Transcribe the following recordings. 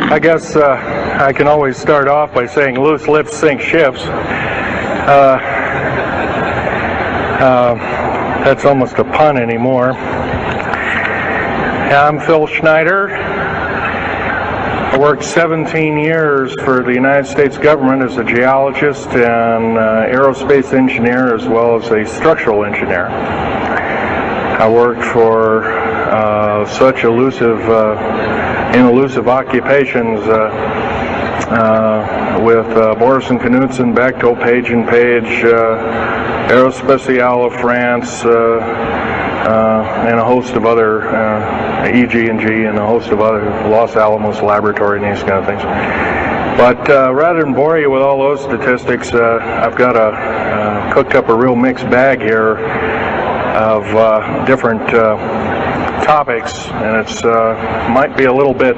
I guess I can always start off by saying loose lips sink ships. That's almost a pun anymore. I'm Phil Scheiner. I worked 17 years for the United States government as a geologist and aerospace engineer, as well as a structural engineer. I worked for such elusive occupations with Boris and Knudsen, Bechtel, Page and Page, Aerospatiale of France, and a host of other EG&G and a host of other Los Alamos Laboratory and these kind of things. But rather than bore you with all those statistics, I've got cooked up a real mixed bag here of different topics, and it's might be a little bit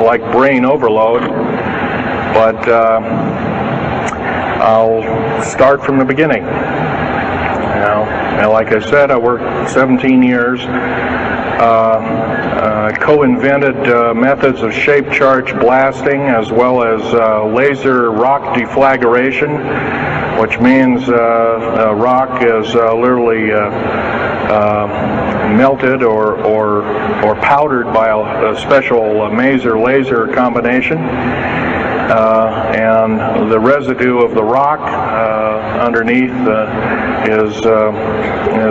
like brain overload, but I'll start from the beginning. Now, like I said, I worked 17 years, co-invented methods of shape charge blasting as well as laser rock deflagration, which means rock is literally melted or powdered by a special maser laser combination, and the residue of the rock underneath is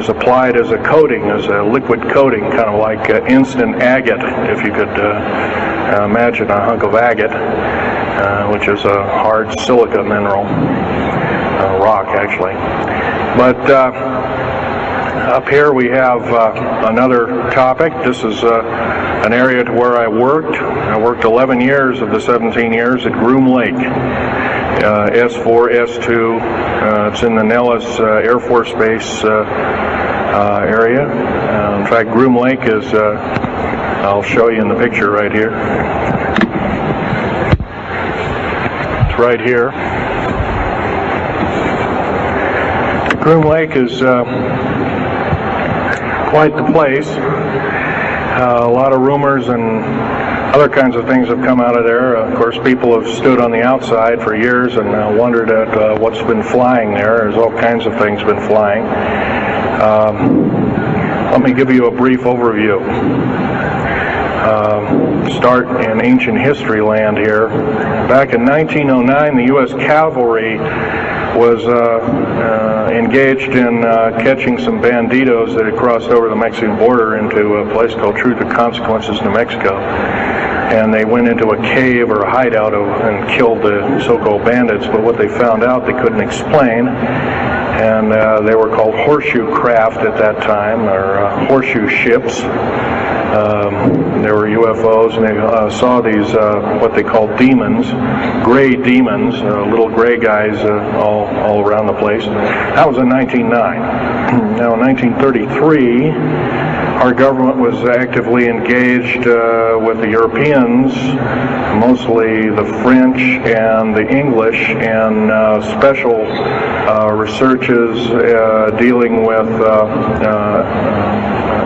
applied as a coating, as a liquid coating, kind of like instant agate, if you could imagine a hunk of agate, which is a hard silica mineral, rock actually. But up here we have another topic. This is an area to where I worked. I worked 11 years of the 17 years at Groom Lake, S4, S2. It's in the Nellis Air Force Base area. In fact, Groom Lake is, I'll show you in the picture right here. It's right here. Groom Lake is quite the place. A lot of rumors and other kinds of things have come out of there. Of course, people have stood on the outside for years and wondered at what's been flying there. There's all kinds of things been flying. Let me give you a brief overview. Start in ancient history land here. Back in 1909, the U.S. cavalry was engaged in catching some banditos that had crossed over the Mexican border into a place called Truth or Consequences, New Mexico. And they went into a cave or a hideout and killed the so-called bandits, but what they found out they couldn't explain, and they were called horseshoe craft at that time, or horseshoe ships. There were UFOs, and they saw these, what they called demons, gray demons, little gray guys all around the place. That was in 1909. Now in 1933, our government was actively engaged with the Europeans, mostly the French and the English, in special researches dealing with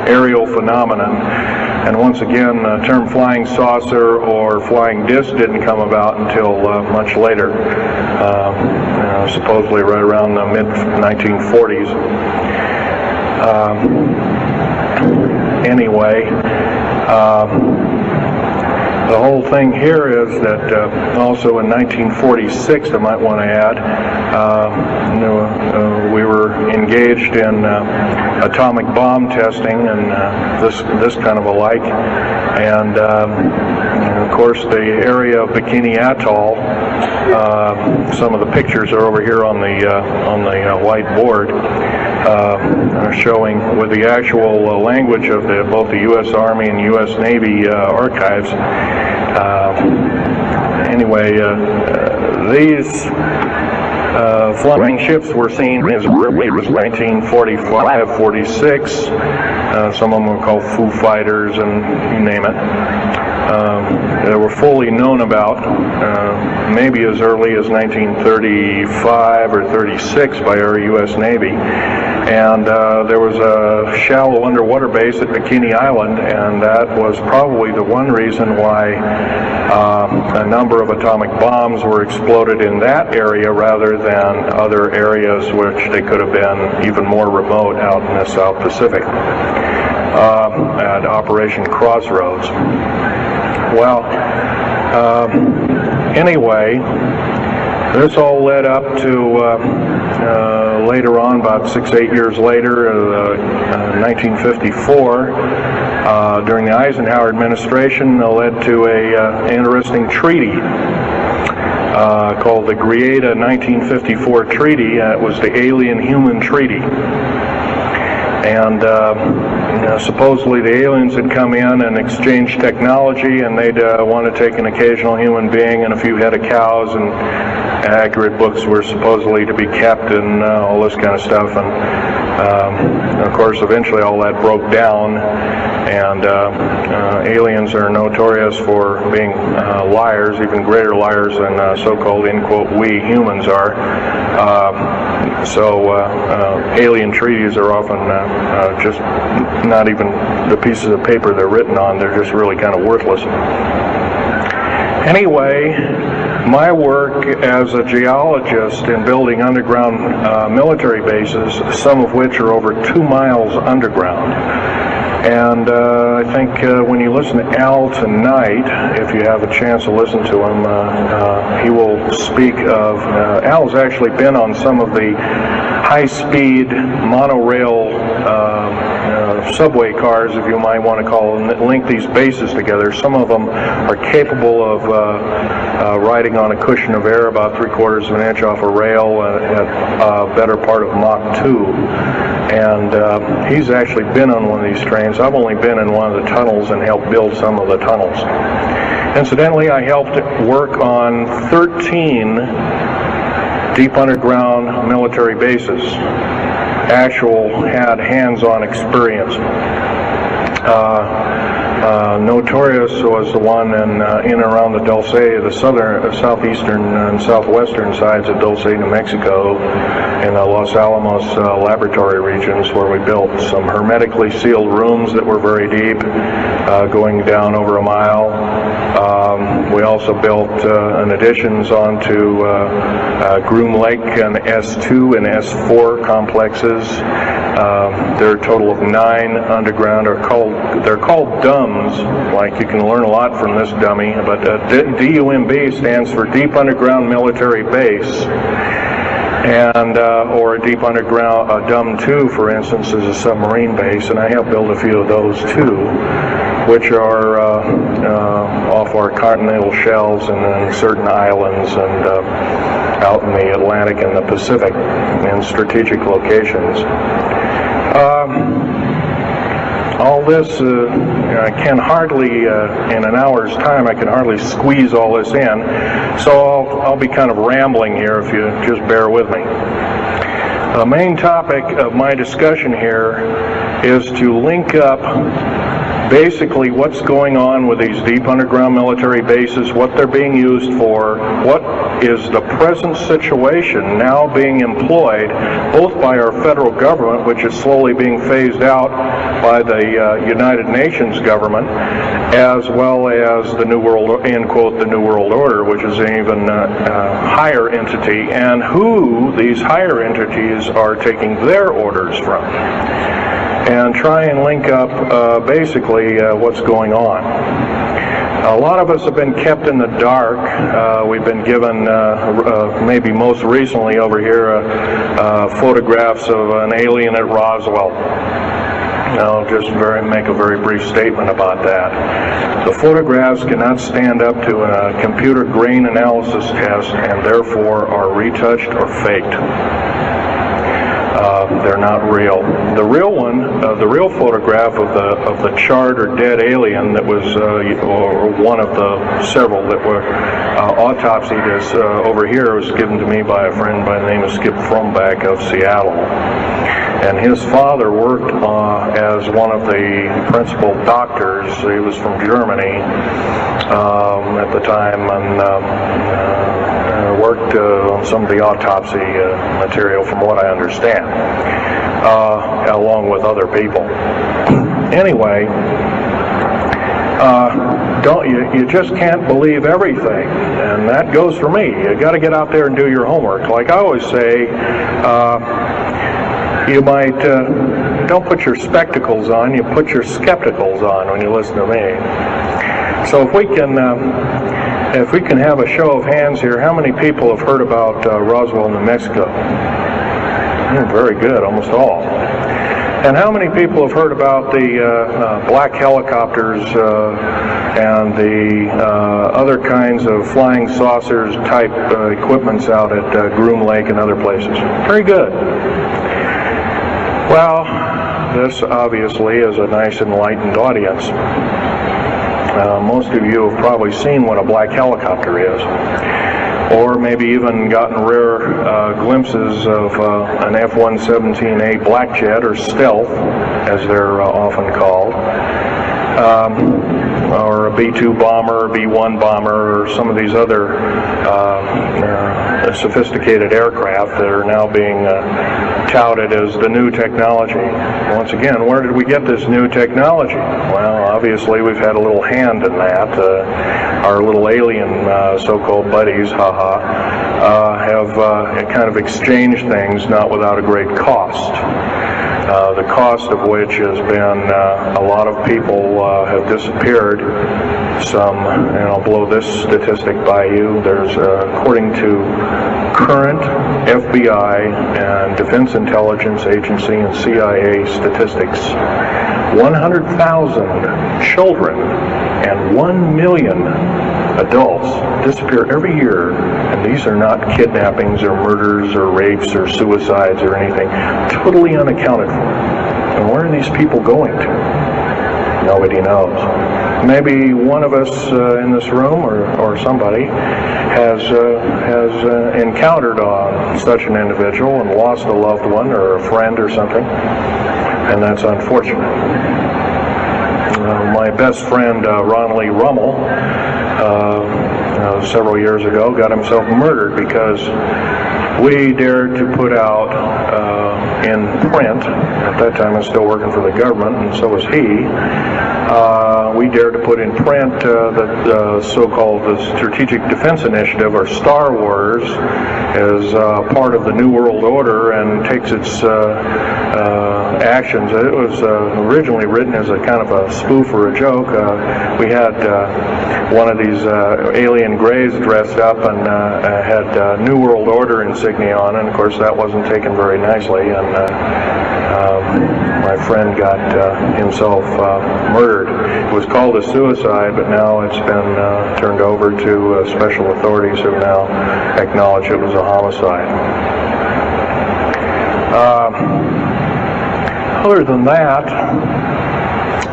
aerial phenomenon. And once again, the term flying saucer or flying disc didn't come about until much later, supposedly right around the mid-1940s. Anyway, the whole thing here is that also in 1946, I might want to add, we were engaged in atomic bomb testing and this kind of a like, and of course the area of Bikini Atoll. Some of the pictures are over here on the white board, showing with the actual language of both the U.S. Army and U.S. Navy archives. Anyway, these flying ships were seen as early as 1945, 46. Some of them were called Foo Fighters, and you name it. They were fully known about maybe as early as 1935 or 36 by our U.S. Navy. And there was a shallow underwater base at Bikini Island, and that was probably the one reason why a number of atomic bombs were exploded in that area rather than other areas which they could have been even more remote out in the South Pacific at Operation Crossroads. Well, anyway, this all led up to later on, about 6-8 years later, 1954, during the Eisenhower administration, led to an interesting treaty called the Greada 1954 Treaty. It was the Alien-Human Treaty. And supposedly the aliens had come in and exchanged technology, and they'd want to take an occasional human being and a few head of cows, and accurate books were supposedly to be kept, and all this kind of stuff. And of course, eventually all that broke down, and aliens are notorious for being liars, even greater liars than so-called, in quote, we humans are. So alien treaties are often just not even the pieces of paper they're written on. They're just really kind of worthless. Anyway, my work as a geologist in building underground military bases, some of which are over 2 miles underground. And I think when you listen to Al tonight, if you have a chance to listen to him, he will speak of, Al's actually been on some of the high-speed monorail subway cars, if you might want to call them, that link these bases together. Some of them are capable of riding on a cushion of air about 3/4 of an inch off a rail at a better part of Mach 2. And he's actually been on one of these trains. I've only been in one of the tunnels and helped build some of the tunnels. Incidentally, I helped work on 13 deep underground military bases. Had hands-on experience. Notorious was the one in and around the Dulce, the southeastern and southwestern sides of Dulce, New Mexico, in the Los Alamos laboratory regions, where we built some hermetically sealed rooms that were very deep, going down over a mile. We also built additions onto Groom Lake and S2 and S4 complexes. There are a total of 9 underground. They're called DUMBs. Like, you can learn a lot from this dummy, but DUMB stands for Deep Underground Military Base, and or a deep underground DUM2, for instance, is a submarine base, and I have built a few of those too, which are off our continental shelves and in certain islands and out in the Atlantic and the Pacific in strategic locations. All this, I can hardly, in an hour's time, I can hardly squeeze all this in, so I'll be kind of rambling here if you just bear with me. The main topic of my discussion here is to link up basically what's going on with these deep underground military bases, what they're being used for, what is the present situation now being employed both by our federal government, which is slowly being phased out by the United Nations government, as well as the New World, end quote, the New World Order, which is an even higher entity, and who these higher entities are taking their orders from, and try and link up basically what's going on. A lot of us have been kept in the dark. We've been given, maybe most recently over here, photographs of an alien at Roswell. I'll just make a very brief statement about that. The photographs cannot stand up to a computer grain analysis test, and therefore are retouched or faked. They're not real. The real one, the real photograph of the charred or dead alien that was, or one of the several that were autopsied, is over here, was given to me by a friend by the name of Skip Frombach of Seattle. And his father worked as one of the principal doctors. He was from Germany at the time, and worked on some of the autopsy material, from what I understand, along with other people. Anyway, you just can't believe everything, and that goes for me. You got to get out there and do your homework. Like I always say, you might don't put your spectacles on, you put your skepticals on when you listen to me. So if we can have a show of hands here, how many people have heard about Roswell, New Mexico? Very good, almost all. And how many people have heard about the black helicopters and the other kinds of flying saucers type equipments out at Groom Lake and other places? Very good. Well, this obviously is a nice enlightened audience. Most of you have probably seen what a black helicopter is, or maybe even gotten rare glimpses of an F-117A black jet, or stealth, as they're often called, or a B-2 bomber, B-1 bomber, or some of these other sophisticated aircraft that are now being touted as the new technology. Once again, where did we get this new technology? Well, obviously we've had a little hand in that. Our little alien so-called buddies, have kind of exchanged things, not without a great cost. The cost of which has been a lot of people have disappeared. Some, and I'll blow this statistic by you, there's, according to current FBI and Defense Intelligence Agency and CIA statistics, 100,000 children and 1 million adults disappear every year, and these are not kidnappings or murders or rapes or suicides or anything, totally unaccounted for. And where are these people going to? Nobody knows. Maybe one of us in this room, or somebody, has encountered such an individual and lost a loved one or a friend or something, and that's unfortunate. My best friend, Ron Lee Rummel, several years ago, got himself murdered because we dared to put out in print, at that time I was still working for the government, and so was he, we dared to put in print the so-called Strategic Defense Initiative, or Star Wars, as part of the New World Order and takes its actions. It was originally written as a kind of a spoof or a joke. We had one of these alien greys dressed up and had New World Order insignia on, and of course that wasn't taken very nicely, and my friend got himself murdered. It was called a suicide, but now it's been turned over to special authorities who now acknowledge it was a homicide. Other than that,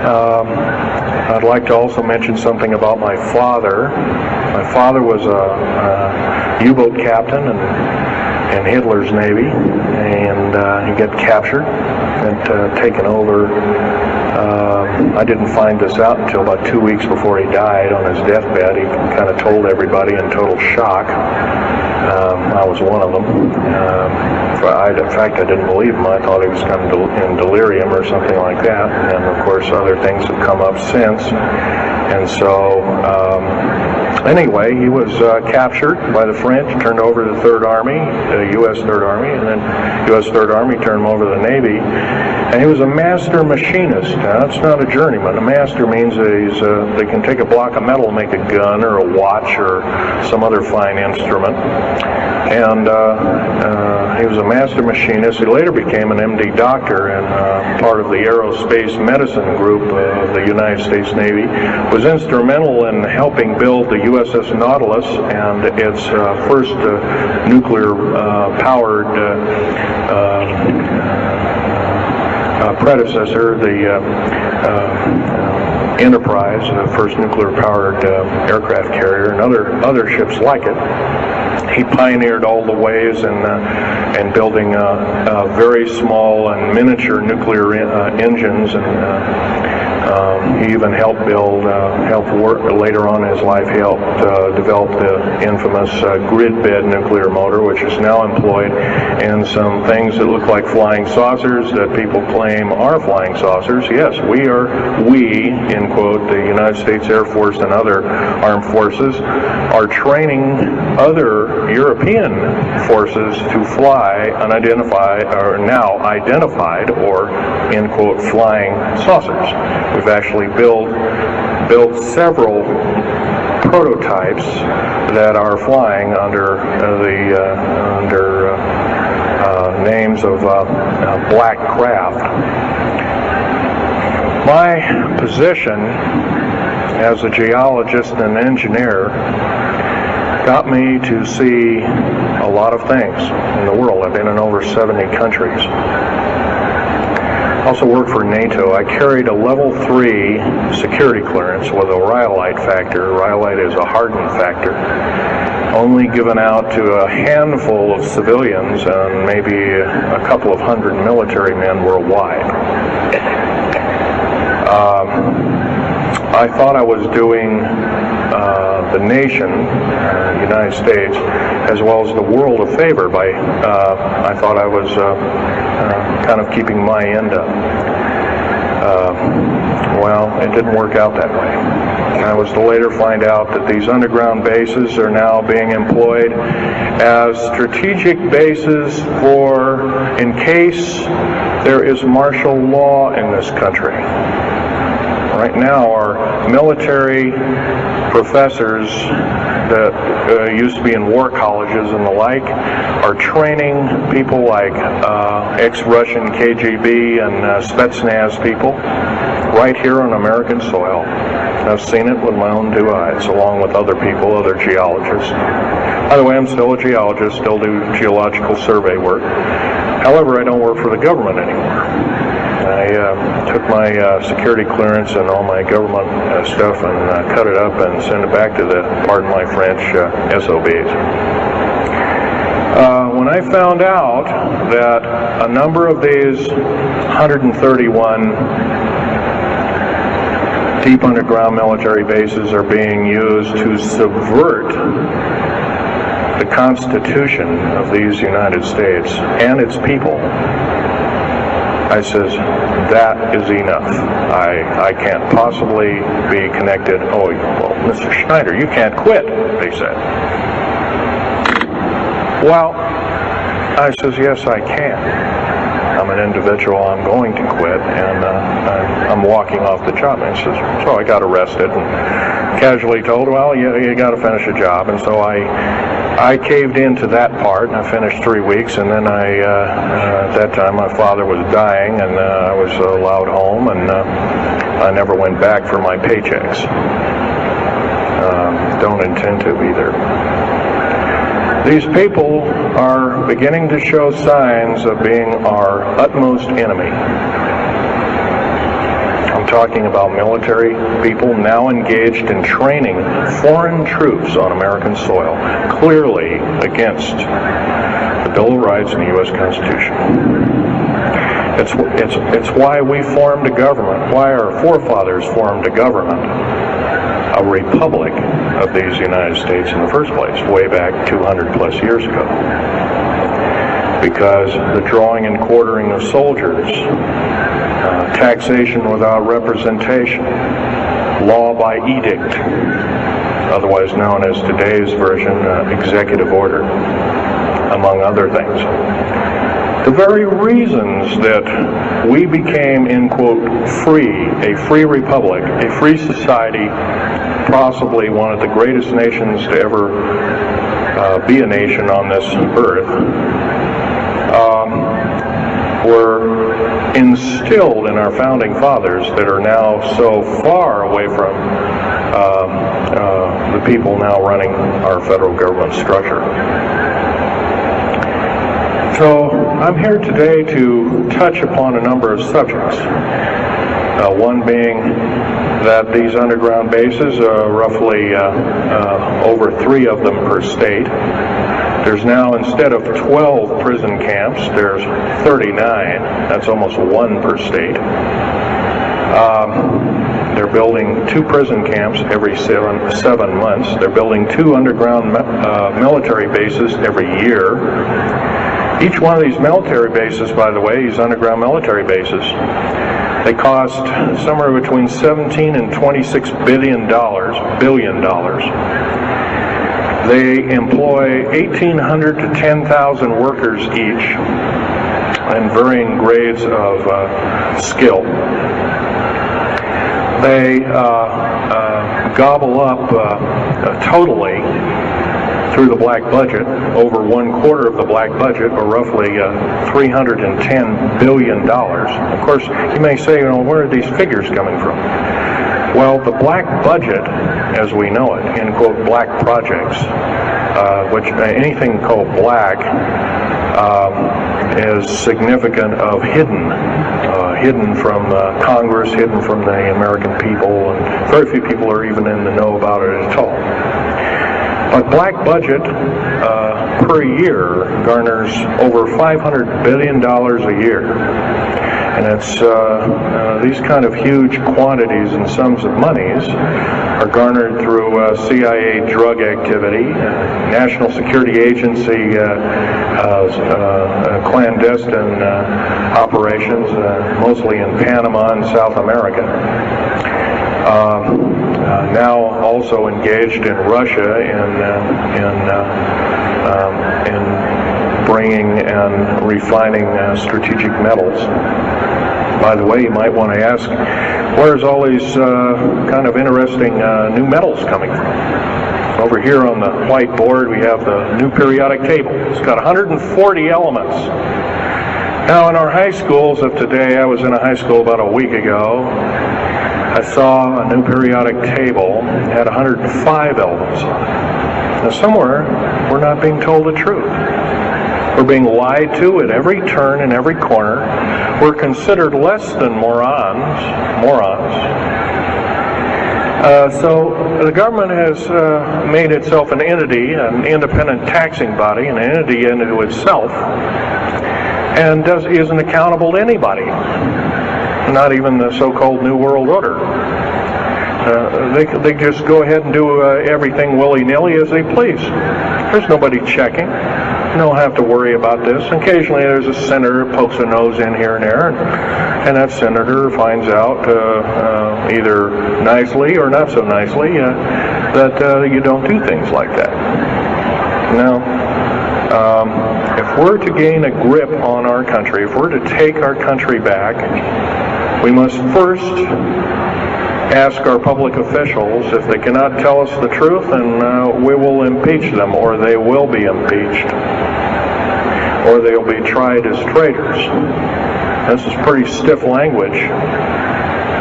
I'd like to also mention something about my father. My father was a U-boat captain in Hitler's Navy, and he got captured and taken over. I didn't find this out until about 2 weeks before he died on his deathbed. He kind of told everybody in total shock. I was one of them. In fact, I didn't believe him. I thought he was kind of in delirium or something like that. And of course, other things have come up since. And so, anyway, he was captured by the French, turned over to the Third Army, the U.S. Third Army, and then U.S. Third Army turned him over to the Navy. And he was a master machinist. Now, that's not a journeyman. A master means they can take a block of metal and make a gun or a watch or some other fine instrument. And he was a master machinist. He later became an MD doctor and part of the aerospace medicine group of the United States Navy. Was instrumental in helping build the USS Nautilus and its first nuclear-powered predecessor, the Enterprise, the first nuclear-powered aircraft carrier, and other ships like it. He pioneered all the ways in building very small and miniature nuclear engines and He even helped build, later on in his life, he helped develop the infamous grid bed nuclear motor, which is now employed in some things that look like flying saucers that people claim are flying saucers. Yes, we, in quote, the United States Air Force and other armed forces, are training other European forces to fly unidentified, or now identified, or, in quote, flying saucers. We've actually built several prototypes that are flying under names of black craft. My position as a geologist and an engineer got me to see a lot of things in the world. I've been in over 70 countries. I also worked for NATO. I carried a level 3 security clearance with a rhyolite factor. Rhyolite is a hardened factor, only given out to a handful of civilians and maybe a couple of hundred military men worldwide. I thought I was doing the nation, United States, as well as the world a favor by, I thought I was kind of keeping my end up. Well, it didn't work out that way. I was to later find out that these underground bases are now being employed as strategic bases for, in case there is martial law in this country. Right now, our military professors that used to be in war colleges and the like are training people like ex-Russian KGB and Spetsnaz people right here on American soil. I've seen it with my own 2 eyes, along with other people, other geologists. By the way, I'm still a geologist, still do geological survey work. However, I don't work for the government anymore. I took my security clearance and all my government stuff and cut it up and sent it back to the, pardon my French, SOBs. When I found out that a number of these 131 deep underground military bases are being used to subvert the Constitution of these United States and its people, I says, that is enough. I can't possibly be connected. Oh, well, Mr. Scheiner, you can't quit, they said. Well, I says, yes, I can. I'm an individual, I'm going to quit, and I'm walking off the job. And he says, so I got arrested and casually told, well, you got to finish a job. And so I caved into that part, and I finished 3 weeks, and then at that time my father was dying, and I was allowed home, and I never went back for my paychecks. Don't intend to either. These people are beginning to show signs of being our utmost enemy. I'm talking about military people now engaged in training foreign troops on American soil, clearly against the Bill of Rights and the U.S. Constitution. It's why we formed a government, why our forefathers formed a government, a republic of these United States in the first place, way back 200 plus years ago. Because the drawing and quartering of soldiers, taxation without representation, law by edict, otherwise known as today's version, executive order, among other things. The very reasons that we became, in quote, free, a free republic, a free society, possibly one of the greatest nations to ever be a nation on this earth, were instilled in our founding fathers that are now so far away from the people now running our federal government structure. So I'm here today to touch upon a number of subjects. One being that these underground bases, roughly over 3 of them per state. There's now, instead of 12 prison camps, there's 39. That's almost 1 per state. They're building 2 prison camps every 7 months. They're building 2 underground military bases every year. Each one of these military bases, by the way, these underground military bases, they cost somewhere between $17 and $26 billion. They employ 1,800 to 10,000 workers each in varying grades of skill. They gobble up totally through the black budget, over 1/4 of the black budget, or roughly $310 billion. Of course, you may say, where are these figures coming from? Well, the black budget, as we know it, in quote, black projects, which anything called black is significant of hidden from Congress, hidden from the American people, and very few people are even in the know about it at all. But black budget per year garners over $500 billion a year. And it's these kind of huge quantities and sums of monies are garnered through CIA drug activity, National Security Agency clandestine operations, mostly in Panama and South America. Now also engaged in Russia in bringing and refining strategic metals. By the way, you might want to ask, where's all these kind of interesting new metals coming from? Over here on the whiteboard, we have the new periodic table. It's got 140 elements. Now, in our high schools of today, I was in a high school about a week ago, I saw a new periodic table had 105 elements on it. Now, somewhere, we're not being told the truth. We're being lied to at every turn and every corner. We're considered less than morons. So the government has made itself an entity, an independent taxing body, an entity into itself, and isn't accountable to anybody. Not even the so-called New World Order. They just go ahead and do everything willy-nilly as they please. There's nobody checking. You don't have to worry about this. Occasionally there's a senator who pokes a nose in here and there, and that senator finds out either nicely or not so nicely that you don't do things like that. Now, if we're to gain a grip on our country, if we're to take our country back, we must first ask our public officials if they cannot tell us the truth, and we will impeach them, or they will be impeached, or they'll be tried as traitors. This is pretty stiff language.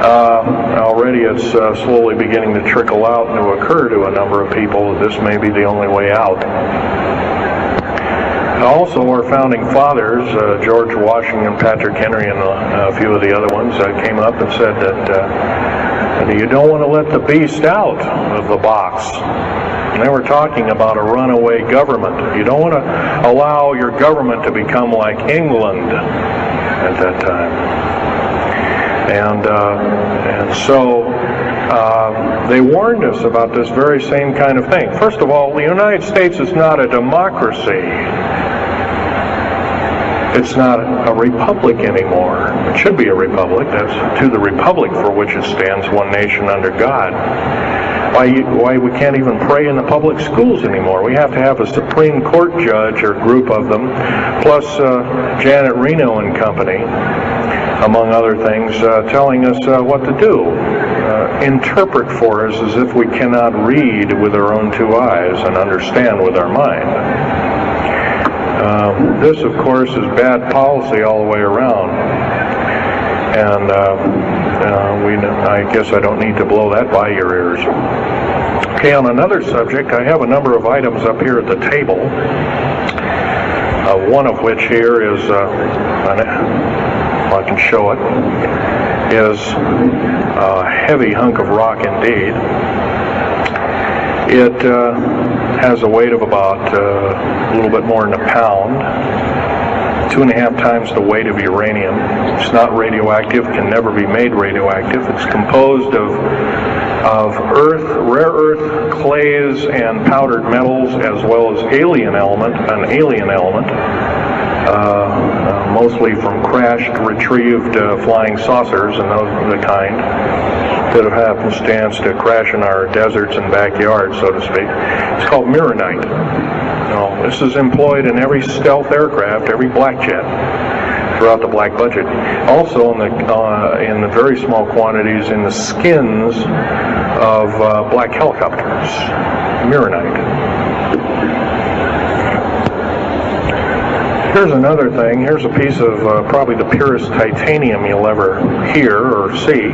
Already it's slowly beginning to trickle out and to occur to a number of people that this may be the only way out. Also, our founding fathers, George Washington, Patrick Henry, and a few of the other ones, came up and said that you don't want to let the beast out of the box. And they were talking about a runaway government. You don't want to allow your government to become like England at that time. And so they warned us about this very same kind of thing. First of all, the United States is not a democracy. It's not a republic anymore. It should be a republic. That's to the republic for which it stands, one nation under God. Why we can't even pray in the public schools anymore. We have to have a Supreme Court judge or group of them, plus Janet Reno and company, among other things, telling us what to do. Interpret for us as if we cannot read with our own 2 eyes and understand with our mind. This, of course, is bad policy all the way around, and I guess I don't need to blow that by your ears. Okay, on another subject, I have a number of items up here at the table, one of which here is, if I can show it, is a heavy hunk of rock indeed. It has a weight of about a little bit more than a pound. 2.5 times the weight of uranium. It's not radioactive, can never be made radioactive. It's composed of earth, rare earth, clays, and powdered metals, as well as an alien element, mostly from crashed, retrieved flying saucers and those of the kind that have happenstance to crash in our deserts and backyards, so to speak. It's called mironite. This is employed in every stealth aircraft, every black jet throughout the black budget. Also in the very small quantities in the skins of black helicopters. Mironite. Here's another thing. Here's a piece of probably the purest titanium you'll ever hear or see.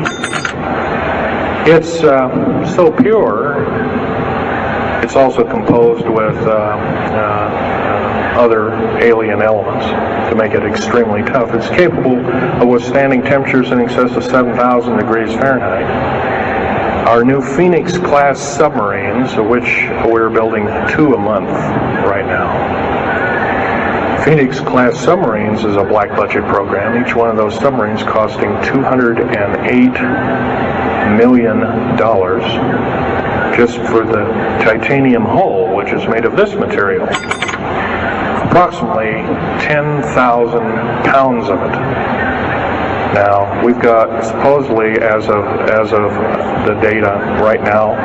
It's so pure, it's also composed with other alien elements to make it extremely tough. It's capable of withstanding temperatures in excess of 7,000 degrees Fahrenheit. Our new Phoenix-class submarines, of which we're building 2 a month right now. Phoenix-class submarines is a black budget program. Each one of those submarines costing $208 million just for the titanium hull, which is made of this material. Approximately 10,000 pounds of it. Now, we've got, supposedly, as of the data right now,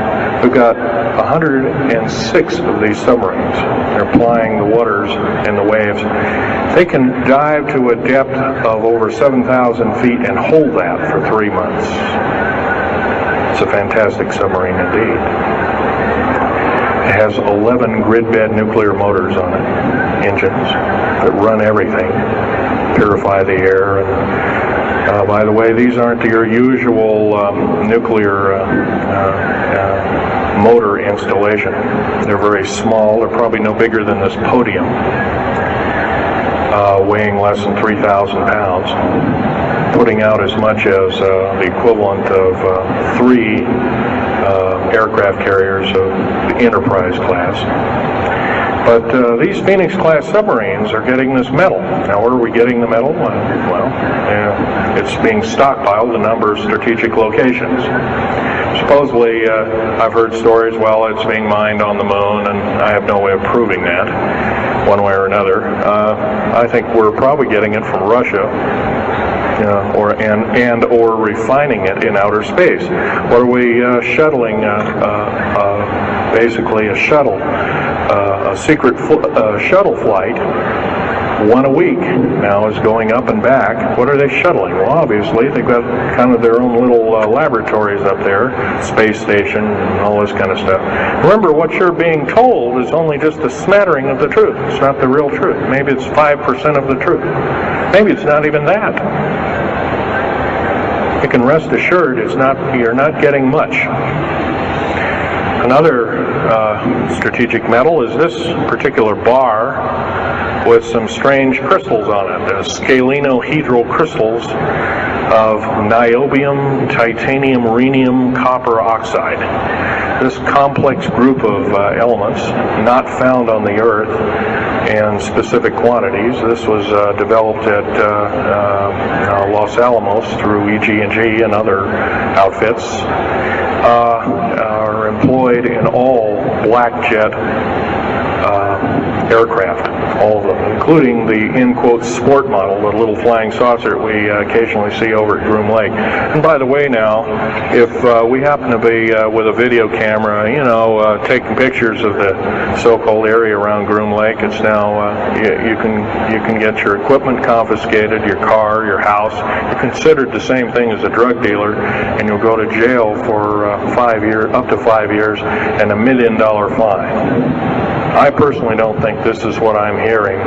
we've got 106 of these submarines. They're plying the waters and the waves. They can dive to a depth of over 7,000 feet and hold that for 3 months. It's a fantastic submarine indeed. It has 11 grid-bed nuclear motors on it, engines that run everything, purify the air. And by the way, these aren't your usual nuclear motor installation. They're very small. They're probably no bigger than this podium, weighing less than 3,000 pounds, putting out as much as the equivalent of 3 aircraft carriers of the Enterprise class. But these Phoenix-class submarines are getting this metal. Now, where are we getting the metal? Well, it's being stockpiled in a number of strategic locations. Supposedly, I've heard stories, well, it's being mined on the moon, and I have no way of proving that, one way or another. I think we're probably getting it from Russia, or refining it in outer space. What are we shuttling? Basically, a shuttle. A secret shuttle flight, 1 a week now, is going up and back. What are they shuttling? Well, obviously, they've got kind of their own little laboratories up there, space station, and all this kind of stuff. Remember, what you're being told is only just a smattering of the truth. It's not the real truth. Maybe it's 5% of the truth. Maybe it's not even that. You can rest assured you're not getting much. Another strategic metal is this particular bar with some strange crystals on it, scalenohedral crystals of niobium, titanium, rhenium, copper oxide. This complex group of elements, not found on the Earth in specific quantities. This was developed at Los Alamos through EG&G and other outfits. Are employed in all black jet aircraft, all of them, including the, in quotes, sport model, the little flying saucer we occasionally see over at Groom Lake. And by the way now, if we happen to be with a video camera, taking pictures of the so-called area around Groom Lake, it's now, you can get your equipment confiscated, your car, your house. You're considered the same thing as a drug dealer, and you'll go to jail for 5 years, up to 5 years, and $1 million fine. I personally don't think this is what I'm hearing.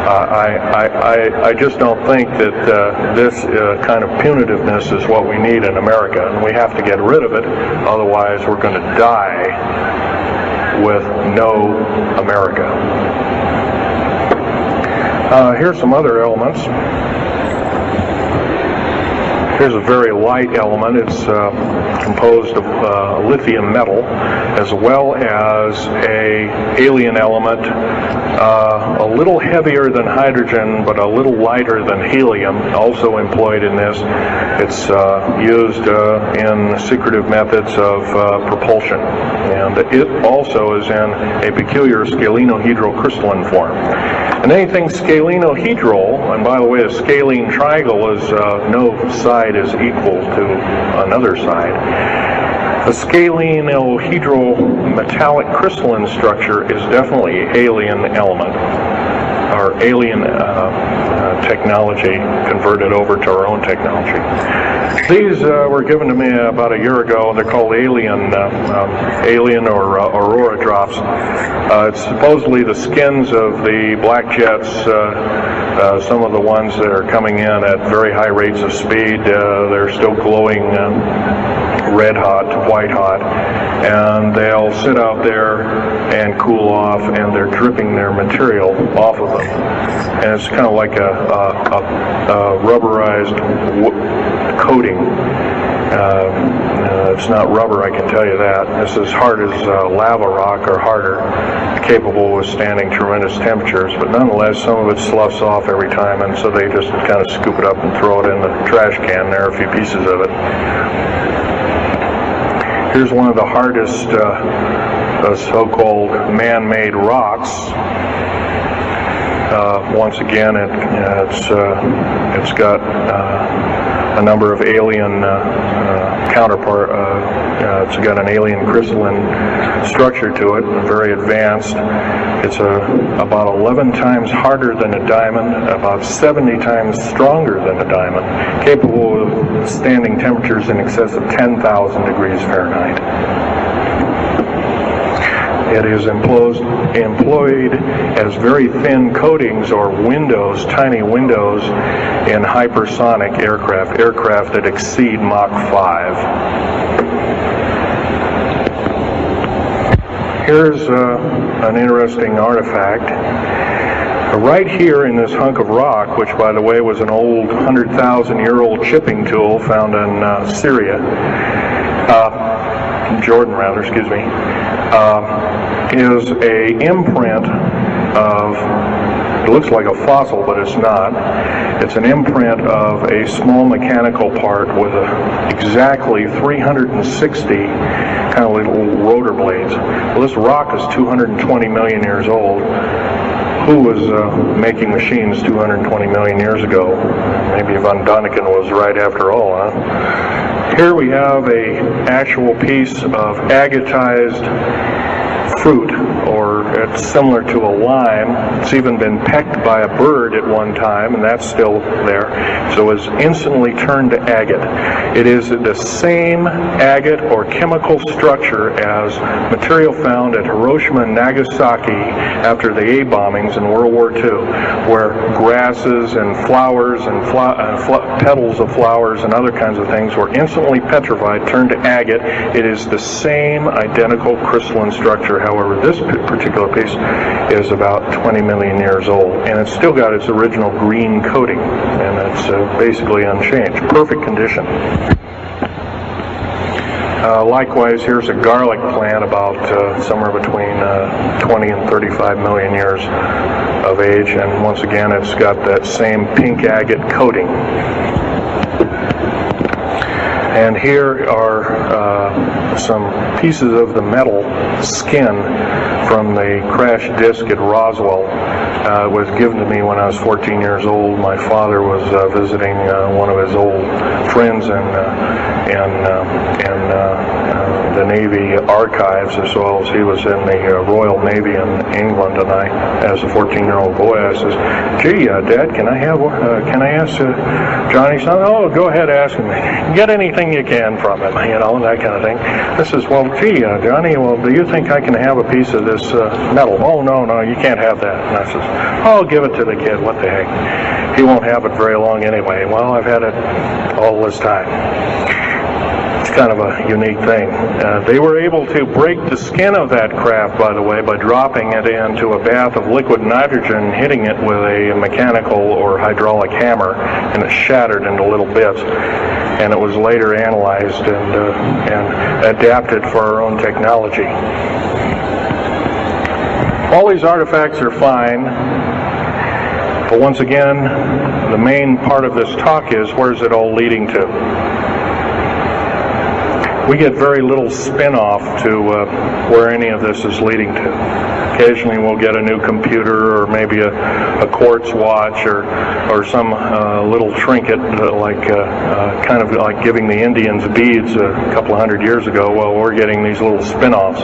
I just don't think that this kind of punitiveness is what we need in America, and we have to get rid of it. Otherwise, we're going to die with no America. Here's some other elements. Here's a very light element. It's composed of lithium metal. as well as a alien element, a little heavier than hydrogen, but a little lighter than helium, also employed in this. It's used in secretive methods of propulsion, and it also is in a peculiar scalenohedral crystalline form. And anything scalenohedral, and by the way, a scalene triangle is no side is equal to another side. A scalenohedral metallic crystalline structure is definitely alien element, or alien technology converted over to our own technology. These were given to me about a year ago. They're called alien or aurora drops. It's supposedly the skins of the black jets, some of the ones that are coming in at very high rates of speed. They're still glowing red hot, white hot, and they'll sit out there and cool off, and they're dripping their material off of them. And it's kind of like a rubberized coating. It's not rubber, I can tell you that. It's as hard as lava rock or harder, capable of withstanding tremendous temperatures, but nonetheless some of it sloughs off every time, and so they just kind of scoop it up and throw it in the trash can. There are a few pieces of it. Here's one of the hardest so-called man-made rocks. Once again, it's got a number of alien counterpart. It's got an alien crystalline structure to it, very advanced. It's about 11 times harder than a diamond, about 70 times stronger than a diamond, capable of standing temperatures in excess of 10,000 degrees Fahrenheit. It is employed as very thin coatings or windows, tiny windows, in hypersonic aircraft that exceed Mach 5. Here's an interesting artifact. Right here in this hunk of rock, which by the way was an old 100,000-year-old chipping tool found in Syria, Jordan rather, excuse me, is a imprint of, it looks like a fossil, but it's not. It's an imprint of a small mechanical part with exactly 360 kind of little rotor blades. Well, this rock is 220 million years old. Who was making machines 220 million years ago? Maybe Von Däniken was right after all, huh? Here we have an actual piece of agatized fruit, or it's similar to a lime. It's even been pecked by a bird at one time, and that's still there. So it's instantly turned to agate. It is the same agate or chemical structure as material found at Hiroshima and Nagasaki after the A bombings in World War II, where grasses and flowers and petals of flowers and other kinds of things were instantly petrified, turned to agate. It is the same identical crystalline structure. However, this particular piece is about 20 million years old, and it's still got its original green coating, and it's basically unchanged. Perfect condition. Likewise, here's a garlic plant about somewhere between 20 and 35 million years of age, and once again it's got that same pink agate coating. And here are some pieces of the metal skin from the crash disk at Roswell. It was given to me when I was 14 years old. My father was visiting one of his old friends in the Navy archives, as well as he was in the Royal Navy in England. And I, as a 14-year-old boy, I says, "Gee, Dad, can I ask Johnny something?" "Oh, go ahead, ask him. Get anything you can from him, you know, that kind of thing." I says, "Well, gee, Johnny, well, do you think I can have a piece of this metal?" "Oh, no, you can't have that." And I says, "Oh, give it to the kid. What the heck? He won't have it very long anyway." Well, I've had it all this time. It's kind of a unique thing. They were able to break the skin of that craft, by the way, by dropping it into a bath of liquid nitrogen, hitting it with a mechanical or hydraulic hammer, and it shattered into little bits. And it was later analyzed and adapted for our own technology. All these artifacts are fine, but once again, the main part of this talk is, where's it all leading to? We get very little spin-off to where any of this is leading to. Occasionally we'll get a new computer, or maybe a quartz watch, or some little trinket, kind of like giving the Indians beads a couple of hundred years ago. Well, we're getting these little spin-offs.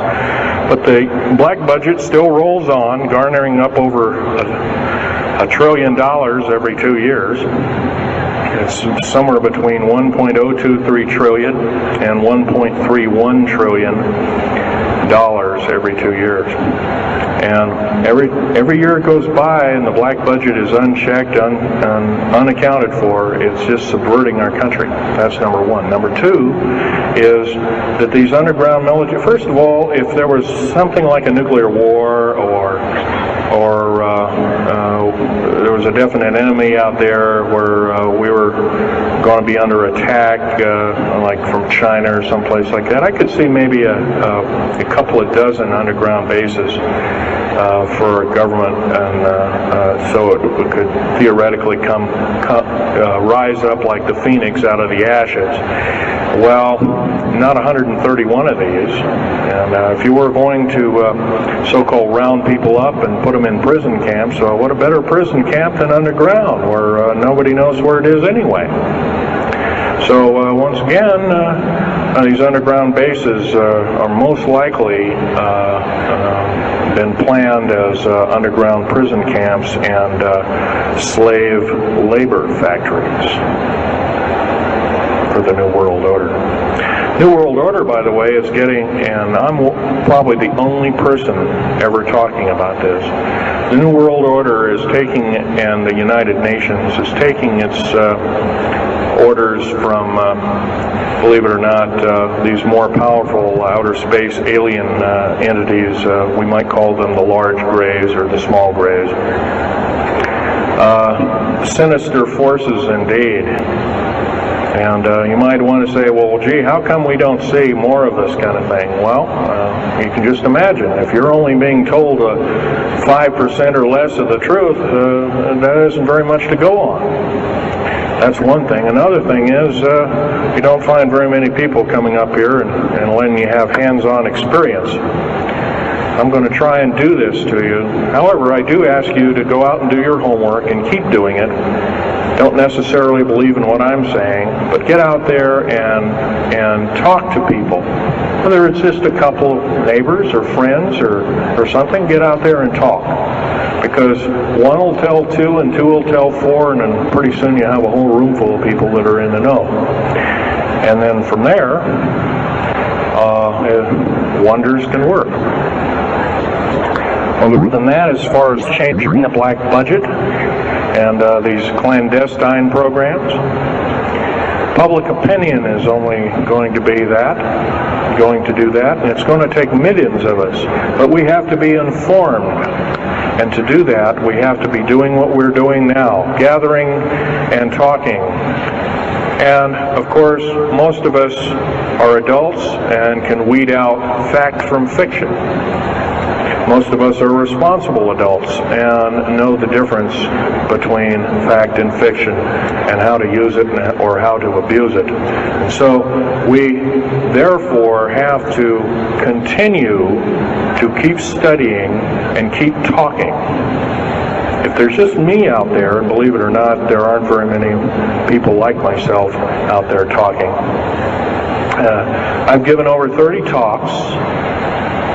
But the black budget still rolls on, garnering up over $1 trillion every 2 years. It's somewhere between 1.023 trillion and 1.31 trillion dollars every 2 years. And every year it goes by and the black budget is unchecked, unaccounted for. It's just subverting our country. That's number one. Number two is that these underground military, first of all, if there was something like a nuclear war or there was a definite enemy out there where we were going to be under attack, like from China or someplace like that, I could see maybe a couple of dozen underground bases for a government, and so it could theoretically rise up like the phoenix out of the ashes. Well, not 131 of these, and if you were going to so-called round people up and put them in prison camps, what a better prison camp than underground, where nobody knows where it is anyway. So once again, these underground bases are most likely been planned as underground prison camps and slave labor factories for the New World Order. New World Order, by the way, is getting, and I'm probably the only person ever talking about this, the New World Order is taking, and the United Nations is taking its orders from, believe it or not, these more powerful outer space alien entities. We might call them the large grays or the small grays. Sinister forces indeed. And you might want to say, well, gee, how come we don't see more of this kind of thing? Well, you can just imagine. If you're only being told 5% or less of the truth, that isn't very much to go on. That's one thing. Another thing is you don't find very many people coming up here and letting you have hands-on experience. I'm going to try and do this to you. However, I do ask you to go out and do your homework and keep doing it. Don't necessarily believe in what I'm saying, but get out there and talk to people. Whether it's just a couple of neighbors or friends or something, get out there and talk. Because one will tell two and two will tell four, and then pretty soon you have a whole room full of people that are in the know. And then from there, wonders can work. Other than that, as far as changing the black budget and these clandestine programs, public opinion is only going to do that, and it's going to take millions of us. But we have to be informed, and to do that, we have to be doing what we're doing now, gathering and talking. And, of course, most of us are adults and can weed out fact from fiction. Most of us are responsible adults and know the difference between fact and fiction and how to use it or how to abuse it. And so we therefore have to continue to keep studying and keep talking. If there's just me out there, and believe it or not, there aren't very many people like myself out there talking. I've given over 30 talks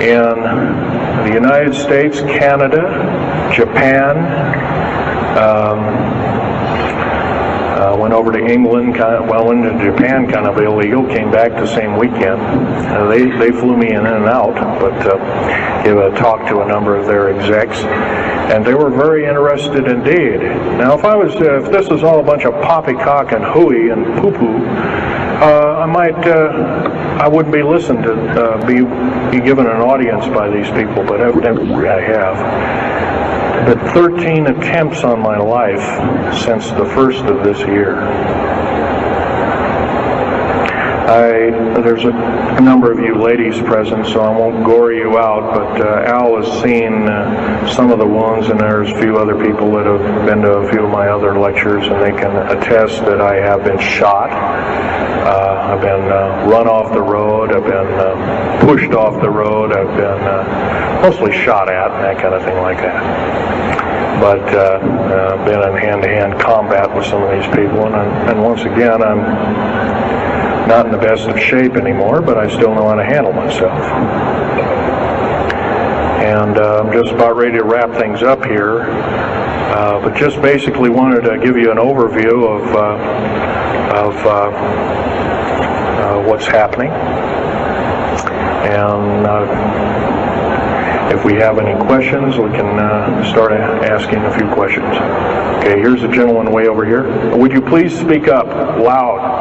in the United States, Canada, Japan, went over to England, went to Japan kind of illegal, came back the same weekend. They flew me in and out, but gave a talk to a number of their execs, and they were very interested indeed. Now, if this was all a bunch of poppycock and hooey and poo-poo, I wouldn't be listened to, be given an audience by these people, but evidently I have. But 13 attempts on my life since the first of this year. There's a number of you ladies present, so I won't gore you out, but Al has seen some of the wounds, and there's a few other people that have been to a few of my other lectures, and they can attest that I have been shot. I've been run off the road, I've been pushed off the road, I've been mostly shot at, and that kind of thing like that. But I've been in hand-to-hand combat with some of these people, and once again, I'm not in the best of shape anymore, but I still know how to handle myself. And I'm just about ready to wrap things up here, but just basically wanted to give you an overview of what's happening. And if we have any questions, we can start asking a few questions. Okay, here's a gentleman way over here. Would you please speak up loud?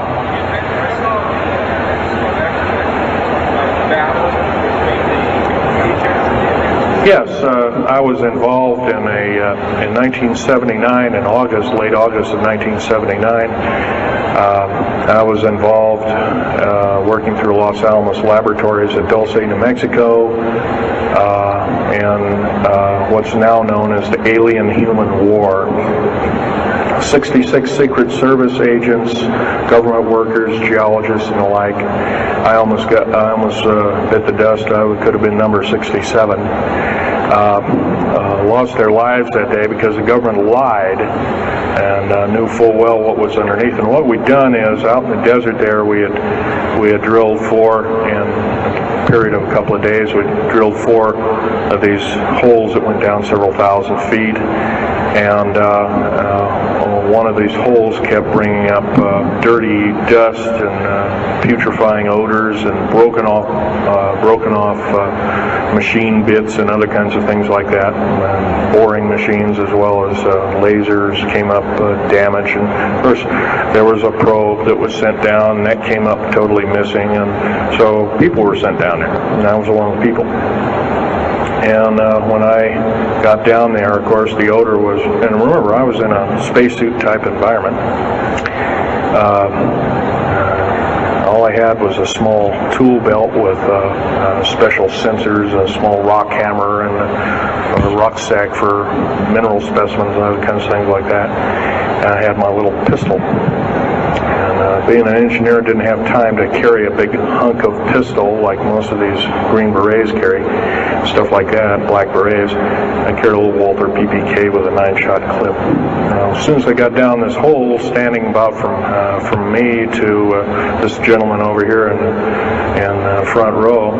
Yes, I was involved in in 1979, in August, late August of 1979. I was involved working through Los Alamos Laboratories at Dulce, New Mexico, and what's now known as the Alien-Human War. 66 Secret Service agents, government workers, geologists, and the like. I almost bit the dust. I could have been number 67. Lost their lives that day because the government lied and knew full well what was underneath. And what we'd done is, out in the desert there, we had drilled in a period of a couple of days. We drilled 4 of these holes that went down several thousand feet, and one of these holes kept bringing up dirty dust and putrefying odors and broken off machine bits and other kinds of things like that. And boring machines as well as lasers came up damaged. And of course, there was a probe that was sent down, and that came up totally missing. And so people were sent down there, and I was one of the people. And when I got down there, of course, the odor was, and remember, I was in a spacesuit type environment. All I had was a small tool belt with special sensors, a small rock hammer, and a rucksack for mineral specimens and other kinds of things like that. And I had my little pistol. And being an engineer, didn't have time to carry a big hunk of pistol like most of these Green Berets carry, stuff like that, Black Berets. I carried a little Walther PPK with a 9-shot clip. As soon as I got down this hole, standing about from me to this gentleman over here in front row,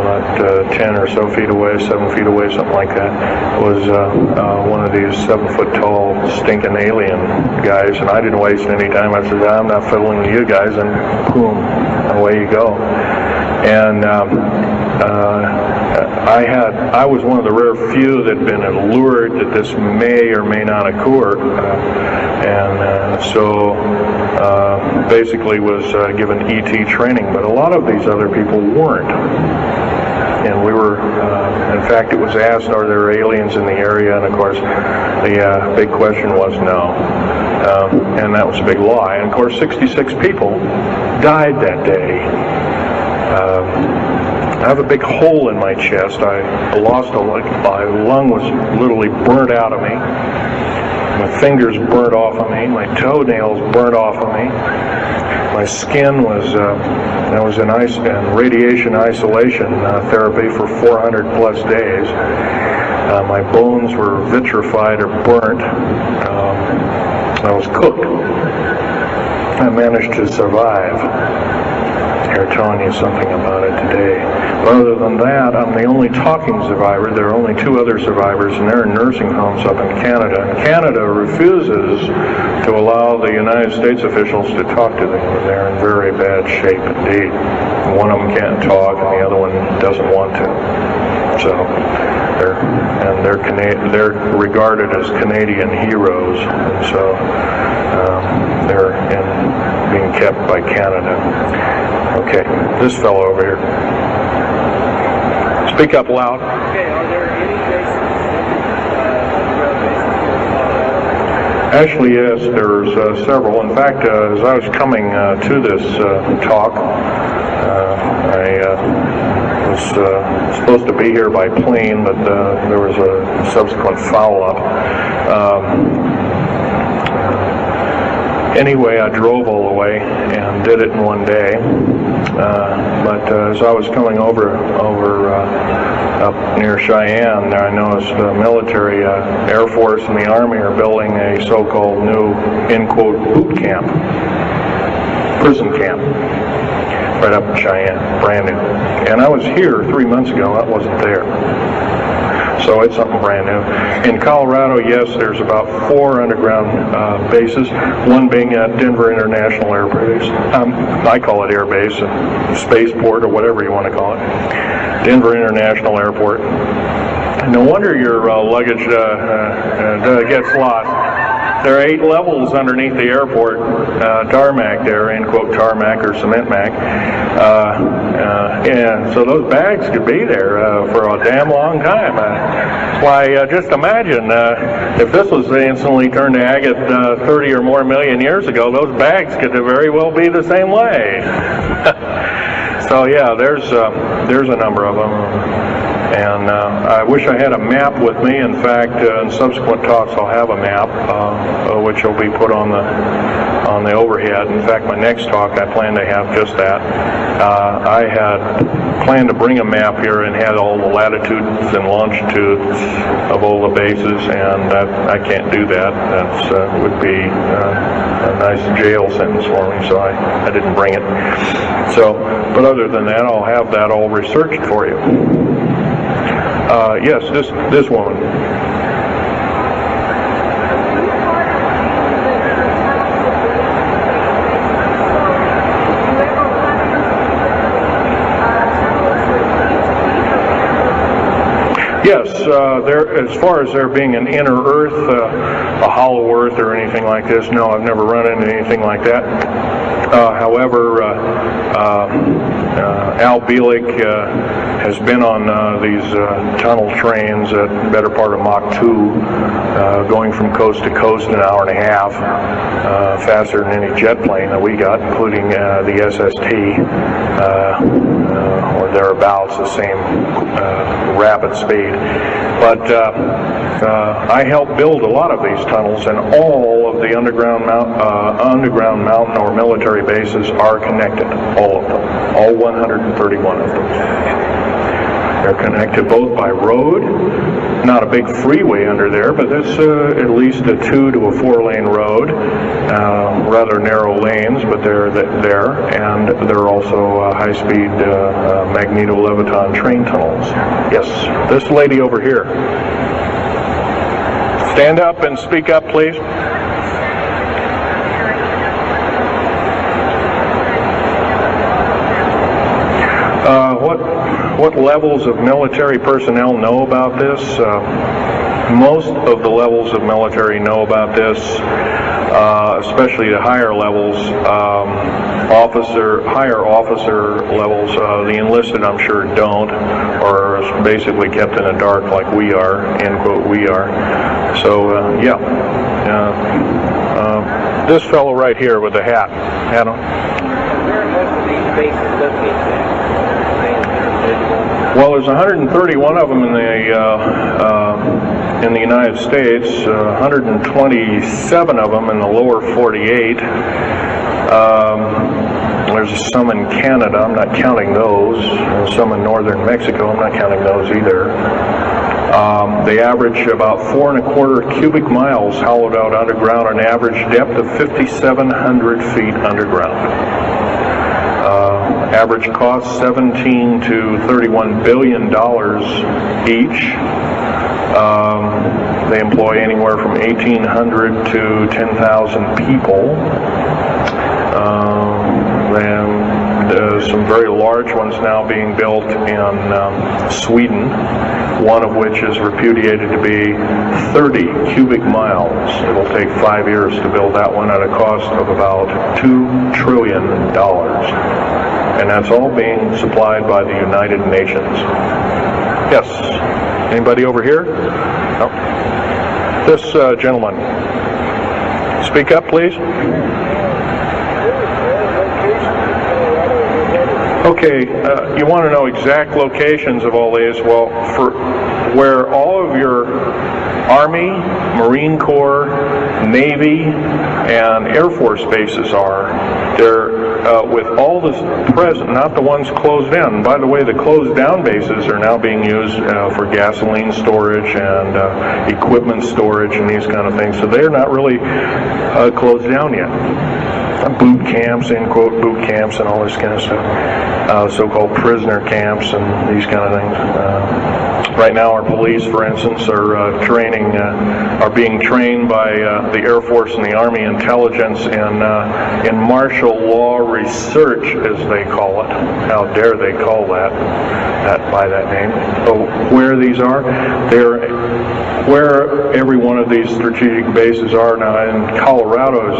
about 10 or so feet away, 7 feet away, something like that, was one of these 7-foot-tall stinking alien guys, and I didn't waste any time. I said, I'm not fiddling with you guys, and boom, away you go. And I was one of the rare few that had been allured that this may or may not occur, and so basically was given ET training, but a lot of these other people weren't. And we were, in fact, it was asked, are there aliens in the area? And of course, the big question was no. And that was a big lie. And of course, 66 people died that day. I have a big hole in my chest. I lost a lung. My lung was literally burnt out of me. My fingers burnt off of me. My toenails burnt off of me. My skin was, I was in radiation isolation therapy for 400 plus days. My bones were vitrified or burnt. I was cooked. I managed to survive. Here telling you something about it today. But other than that, I'm the only talking survivor. There are only 2 other survivors, and they're in nursing homes up in Canada. And Canada refuses to allow the United States officials to talk to them. They're in very bad shape indeed. One of them can't talk, and the other one doesn't want to. So they're regarded as Canadian heroes, and so they're being kept by Canada. Okay, this fellow over here. Speak up loud. Okay, are there any bases? Actually, yes, there's several. In fact, as I was coming to this talk, I was supposed to be here by plane, but there was a subsequent foul-up. Anyway, I drove all the way and did it in one day. But as I was coming over up near Cheyenne, I noticed the military, Air Force and the Army are building a so-called new, in quote, boot camp, prison camp, right up in Cheyenne, brand new. And I was here 3 months ago, I wasn't there. So it's something brand new. In Colorado, yes, there's about 4 underground bases, one being at Denver International Air Base. I call it Air Base, Spaceport, or whatever you want to call it. Denver International Airport. No wonder your luggage gets lost. There are 8 levels underneath the airport, tarmac there, end quote, tarmac or cement mac. And so those bags could be there for a damn long time. Why, just imagine if this was instantly turned to agate 30 or more million years ago, those bags could very well be the same way. So yeah, there's a number of them. And I wish I had a map with me. In fact, in subsequent talks, I'll have a map, which will be put on the overhead. In fact, my next talk, I plan to have just that. I had planned to bring a map here and had all the latitudes and longitudes of all the bases, and I can't do that. That would be a nice jail sentence for me, so I didn't bring it. So, but other than that, I'll have that all researched for you. Yes, this woman. Yes, as far as there being an inner Earth, a hollow Earth or anything like this, no, I've never run into anything like that. However, Al Bielek has been on these tunnel trains at the better part of Mach 2, going from coast to coast in an hour and a half, faster than any jet plane that we got, including the SST, or thereabouts, the same rapid speed. But I helped build a lot of these tunnels, and all of the underground mountain or military bases are connected, all of them, all 131 of them. They're connected both by road, not a big freeway under there, but it's at least a 2 to a 4 lane road, rather narrow lanes, but they're there, and they're also high-speed magneto-leviton train tunnels. Yes, this lady over here. Stand up and speak up, please. What levels of military personnel know about this? Most of the levels of military know about this, especially the higher levels, higher officer levels. The enlisted, I'm sure, don't, or are basically kept in the dark like we are, end quote, we are. So, yeah. This fellow right here with the hat. Adam? Where are most of these bases located? Well, there's 131 of them in the United States, 127 of them in the lower 48. There's some in Canada, I'm not counting those, and some in northern Mexico, I'm not counting those either. They average about 4¼ cubic miles hollowed out underground, an average depth of 5,700 feet underground. Average cost $17 to $31 billion each. They employ anywhere from 1,800 to 10,000 people. Then some very large ones now being built in Sweden, one of which is repudiated to be 30 cubic miles. It will take 5 years to build that one at a cost of about $2 trillion. And that's all being supplied by the United Nations. Yes? Anybody over here? No? This gentleman. Speak up, please. Okay, you want to know exact locations of all these? Well, for where all of your Army, Marine Corps, Navy, and Air Force bases are, they're with all the present, not the ones closed in. By the way, the closed down bases are now being used for gasoline storage and equipment storage and these kind of things. So they're not really closed down yet. Boot camps, end quote, boot camps and all this kind of stuff. So-called prisoner camps and these kind of things. Right now our police, for instance, are being trained by the Air Force and the Army intelligence in martial law research, as they call it. How dare they call that by that name. So where these are, where every one of these strategic bases are now. In Colorado,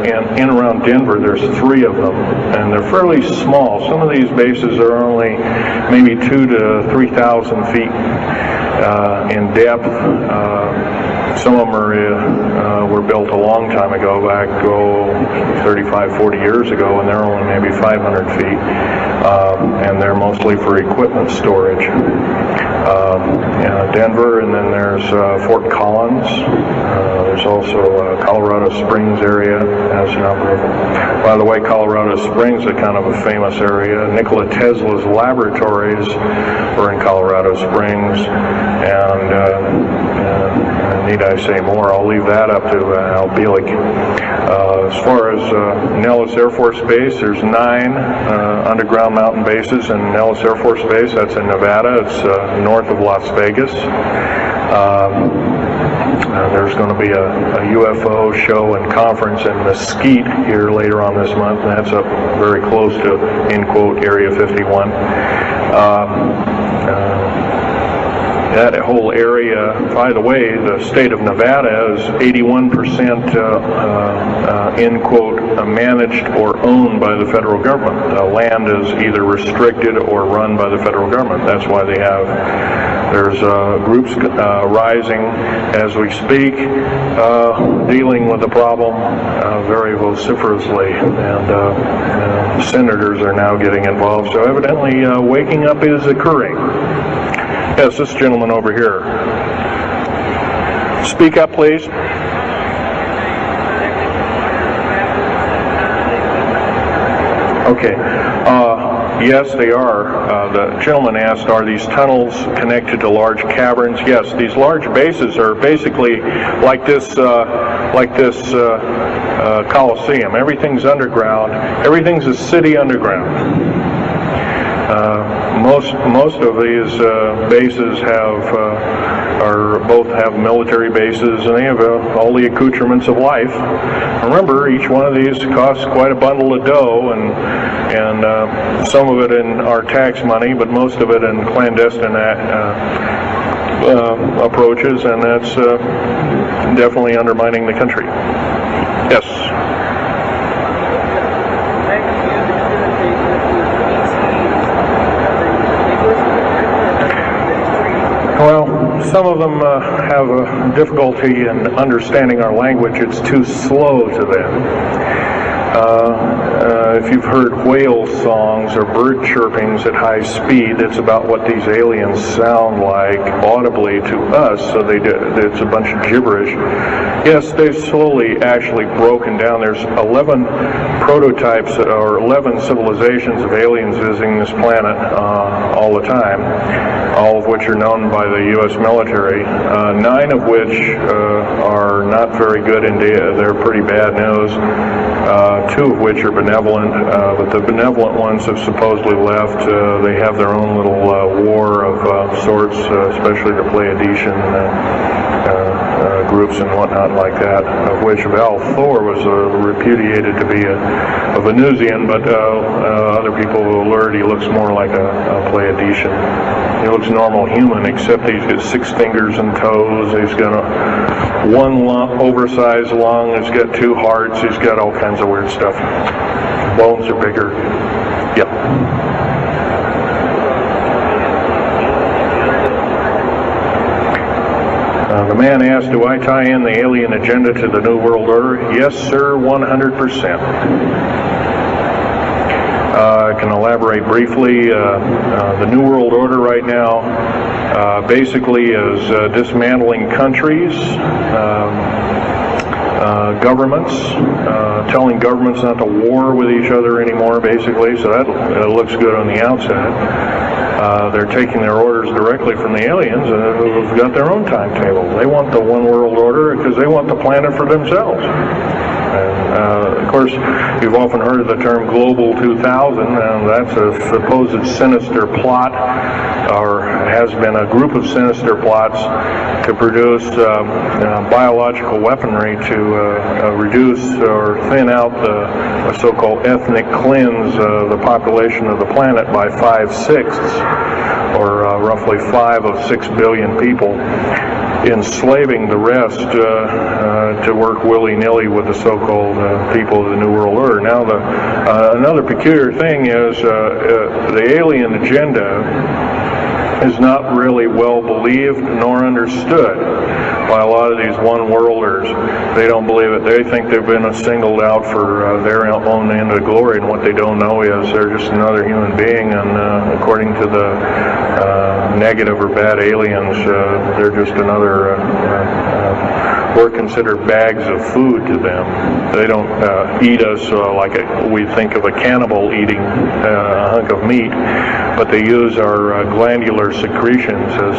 in around Denver, there's 3 of them, and they're fairly small. Some of these bases are only maybe 2,000 to 3,000 feet in depth. Some of them were built a long time ago, back 35, 40 years ago, and they're only maybe 500 feet, and they're mostly for equipment storage. Denver, and then there's Fort Collins. There's also Colorado Springs area has a number of them. By the way, Colorado Springs is kind of a famous area. Nikola Tesla's laboratories were in Colorado Springs, and need I say more? I'll leave that up to Al Bielek. As far as Nellis Air Force Base, there's 9 underground mountain bases in Nellis Air Force Base. That's in Nevada. It's north of Las Vegas. There's going to be a UFO show and conference in Mesquite here later on this month, and that's up very close to, end quote, Area 51. That whole area, by the way, the state of Nevada is 81% end quote, managed or owned by the federal government. The land is either restricted or run by the federal government. That's why there's groups rising as we speak, dealing with the problem very vociferously, and senators are now getting involved. So evidently waking up is occurring. Yes, this gentleman over here. Speak up, please. Okay. Yes, they are. The gentleman asked, are these tunnels connected to large caverns? Yes, these large bases are basically like this Coliseum. Everything's underground. Everything's a city underground. Most of these bases both have military bases, and they have all the accoutrements of life. Remember, each one of these costs quite a bundle of dough, and some of it in our tax money, but most of it in clandestine approaches, and that's definitely undermining the country. Yes. Well, some of them have a difficulty in understanding our language. It's too slow to them. If you've heard whale songs or bird chirpings at high speed, it's about what these aliens sound like audibly to us, so it's a bunch of gibberish. Yes, they've slowly actually broken down. There's 11 prototypes or 11 civilizations of aliens visiting this planet all the time, all of which are known by the U.S. military, 9 of which are not very good indeed. They're pretty bad news. 2 of which are benevolent, but the benevolent ones have supposedly left. They have their own little war of sorts, especially the Pleiadian groups and whatnot like that, of which Val Thor was repudiated to be a Venusian, but other people will alert he looks more like a Pleiadian. He looks normal human, except he's got 6 fingers and toes. He's got one oversized lung. He's got 2 hearts. He's got all kinds of weird stuff. Bones are bigger. Yep. The man asked, do I tie in the alien agenda to the New World Order? Yes, sir, 100%. I can elaborate briefly. The New World Order right now basically is dismantling countries, governments, telling governments not to war with each other anymore, basically, so that looks good on the outside. They're taking their orders directly from the aliens who've got their own timetable. They want the one world order because they want the planet for themselves. Of course, you've often heard of the term Global 2000, and that's a supposed sinister plot, or has been a group of sinister plots to produce biological weaponry to reduce or thin out the so-called ethnic cleanse the population of the planet by 5/6, or roughly 5 of 6 billion people, enslaving the rest to work willy-nilly with the so-called people of the New World Order. Now, another peculiar thing is the alien agenda is not really well believed nor understood by a lot of these one-worlders. They don't believe it. They think they've been singled out for their own end of glory, and what they don't know is they're just another human being, and according to the negative or bad aliens, they're just another, we're considered bags of food to them. They don't eat us like we think of a cannibal eating a hunk of meat, but they use our glandular secretions as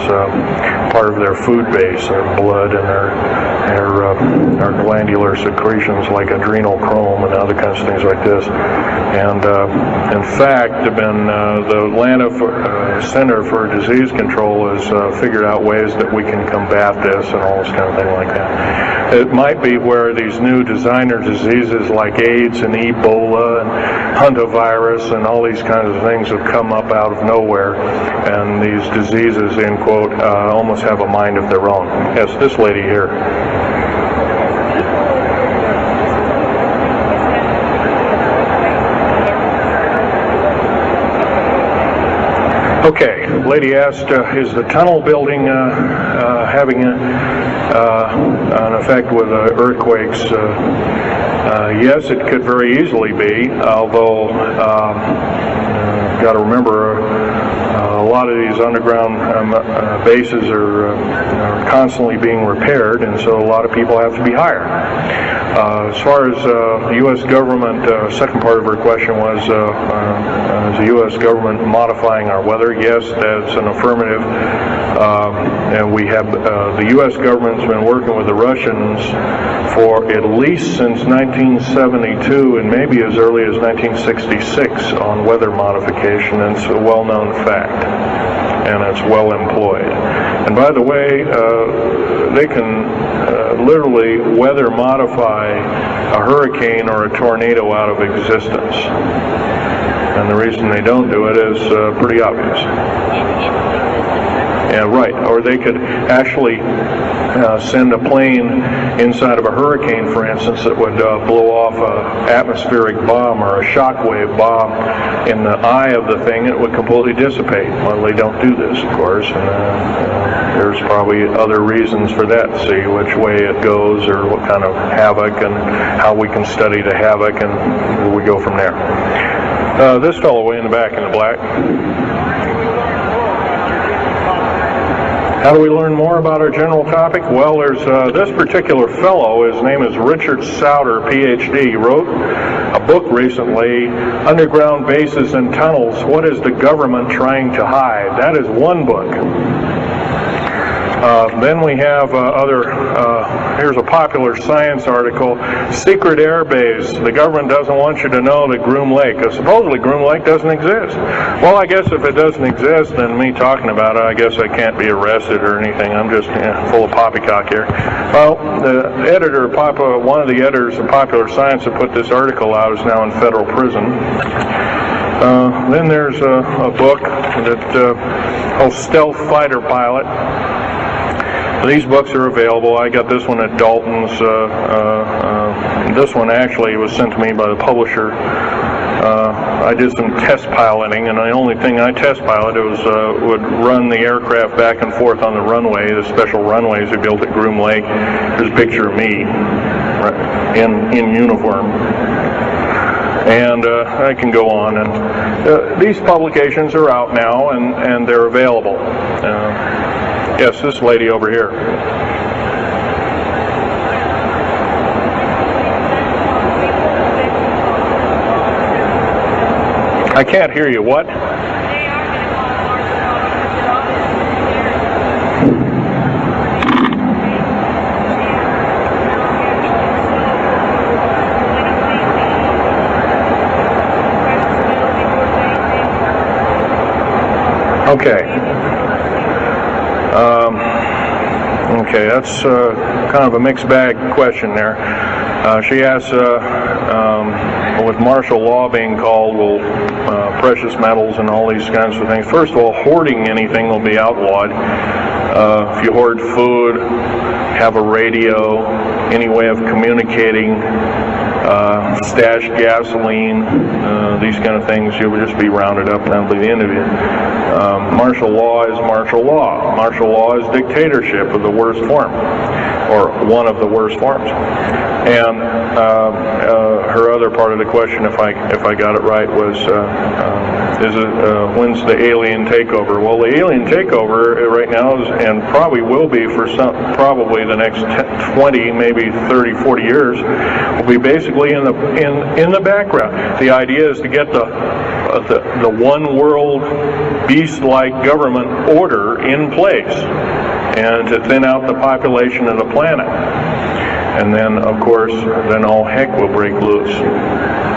part of their food base, their blood and our glandular secretions like adrenal chrome and other kinds of things like this. And in fact, the Atlanta Center for Disease Control has figured out ways that we can combat this and all this kind of thing like that. It might be where these new designer diseases like AIDS and Ebola and hantavirus and all these kinds of things have come up out of nowhere, and these diseases, end quote, almost have a mind of their own. Yes, this lady here. Okay, lady asked, is the tunnel building having an effect with earthquakes? Yes, it could very easily be, although got to remember a lot of these underground bases are constantly being repaired, and so a lot of people have to be hired. As far as the U.S. government, second part of her question was, is the U.S. government modifying our weather? Yes, that's an affirmative. And we have, the U.S. government's been working with the Russians for at least since 1972 and maybe as early as 1966 on weather modification, and it's a well-known fact, and it's well employed. And by the way, they can literally weather modify a hurricane or a tornado out of existence. And the reason they don't do it is pretty obvious. Yeah, right. Or they could actually send a plane inside of a hurricane, for instance, that would blow off an atmospheric bomb or a shockwave bomb in the eye of the thing, and it would completely dissipate. Well, they don't do this, of course, and there's probably other reasons for that. See which way it goes, or what kind of havoc, and how we can study the havoc, and we go from there. This fellow way in the back in the black. How do we learn more about our general topic? Well, there's this particular fellow, his name is Richard Souter, PhD. He wrote a book recently, Underground Bases and Tunnels, What is the Government Trying to Hide? That is one book. Then we have here's a popular science article, Secret Air Base. The government doesn't want you to know that Groom Lake, supposedly Groom Lake doesn't exist. Well, I guess if it doesn't exist, then me talking about it, I guess I can't be arrested or anything. I'm just full of poppycock here. Well, the editor, one of the editors of Popular Science that put this article out is now in federal prison. Then there's a book that called Stealth Fighter Pilot. These books are available. I got this one at Dalton's. This one actually was sent to me by the publisher. I did some test piloting, and the only thing I test piloted was would run the aircraft back and forth on the runway, the special runways they built at Groom Lake. There's a picture of me in uniform. And I can go on. And these publications are out now, and they're available. Yes, this lady over here. I can't hear you. What? Okay. Okay, that's kind of a mixed bag question there. She asks, with martial law being called, will precious metals and all these kinds of things. First of all, hoarding anything will be outlawed. If you hoard food, have a radio, any way of communicating, stashed gasoline, these kind of things, you will just be rounded up and that'll be the end of you. Martial law is martial law. Martial law is dictatorship of the worst form, or one of the worst forms. And her other part of the question, if I got it right, was when's the alien takeover? Well, the alien takeover right now is, and probably will be for probably the next 20, maybe 30, 40 years, will be basically in the background. The idea is to get the one world beast-like government order in place, and to thin out the population of the planet. And then, of course, then all heck will break loose